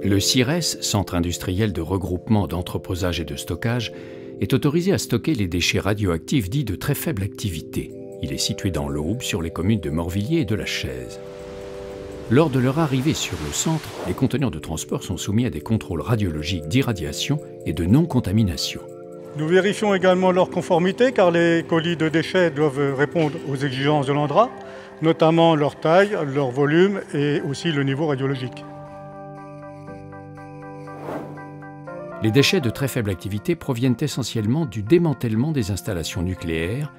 Le CIRES, Centre industriel de regroupement, d'entreposage et de stockage, est autorisé à stocker les déchets radioactifs dits de très faible activité. Il est situé dans l'Aube, sur les communes de Morvilliers et de La Chaise. Lors de leur arrivée sur le centre, les conteneurs de transport sont soumis à des contrôles radiologiques d'irradiation et de non-contamination. Nous vérifions également leur conformité car les colis de déchets doivent répondre aux exigences de l'ANDRA, notamment leur taille, leur volume et aussi le niveau radiologique. Les déchets de très faible activité proviennent essentiellement du démantèlement des installations nucléaires,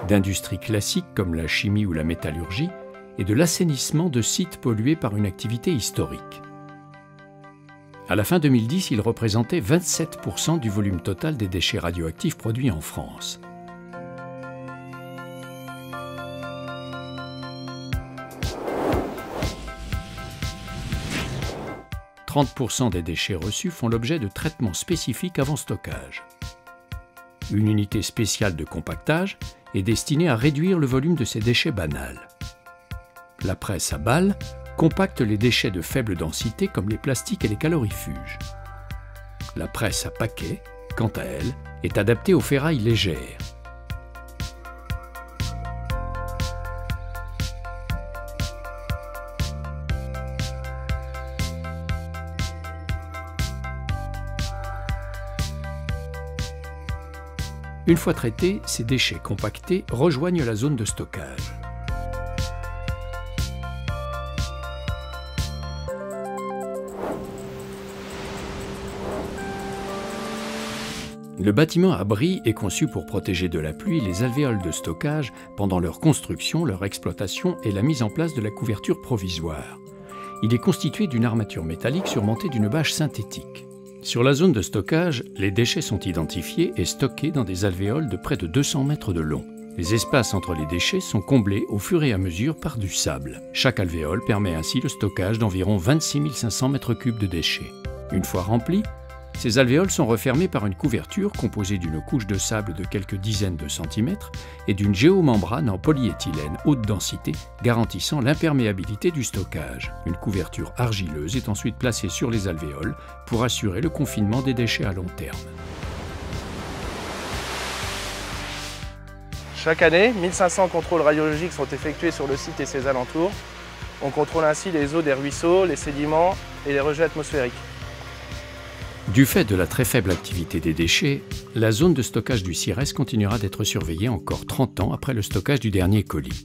d'industries classiques comme la chimie ou la métallurgie, et de l'assainissement de sites pollués par une activité historique. À la fin 2010, ils représentaient 27% du volume total des déchets radioactifs produits en France. « 30% des déchets reçus font l'objet de traitements spécifiques avant stockage. Une unité spéciale de compactage est destinée à réduire le volume de ces déchets banals. La presse à balles compacte les déchets de faible densité comme les plastiques et les calorifuges. La presse à paquets, quant à elle, est adaptée aux ferrailles légères. Une fois traités, ces déchets compactés rejoignent la zone de stockage. Le bâtiment abri est conçu pour protéger de la pluie les alvéoles de stockage pendant leur construction, leur exploitation et la mise en place de la couverture provisoire. Il est constitué d'une armature métallique surmontée d'une bâche synthétique. Sur la zone de stockage, les déchets sont identifiés et stockés dans des alvéoles de près de 200 mètres de long. Les espaces entre les déchets sont comblés au fur et à mesure par du sable. Chaque alvéole permet ainsi le stockage d'environ 26 500 mètres cubes de déchets. Une fois remplis, ces alvéoles sont refermées par une couverture composée d'une couche de sable de quelques dizaines de centimètres et d'une géomembrane en polyéthylène haute densité garantissant l'imperméabilité du stockage. Une couverture argileuse est ensuite placée sur les alvéoles pour assurer le confinement des déchets à long terme. Chaque année, 1500 contrôles radiologiques sont effectués sur le site et ses alentours. On contrôle ainsi les eaux des ruisseaux, les sédiments et les rejets atmosphériques. Du fait de la très faible activité des déchets, la zone de stockage du CIRES continuera d'être surveillée encore 30 ans après le stockage du dernier colis.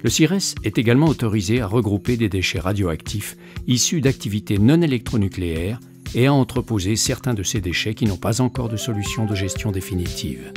Le CIRES est également autorisé à regrouper des déchets radioactifs issus d'activités non électronucléaires et à entreposer certains de ces déchets qui n'ont pas encore de solution de gestion définitive.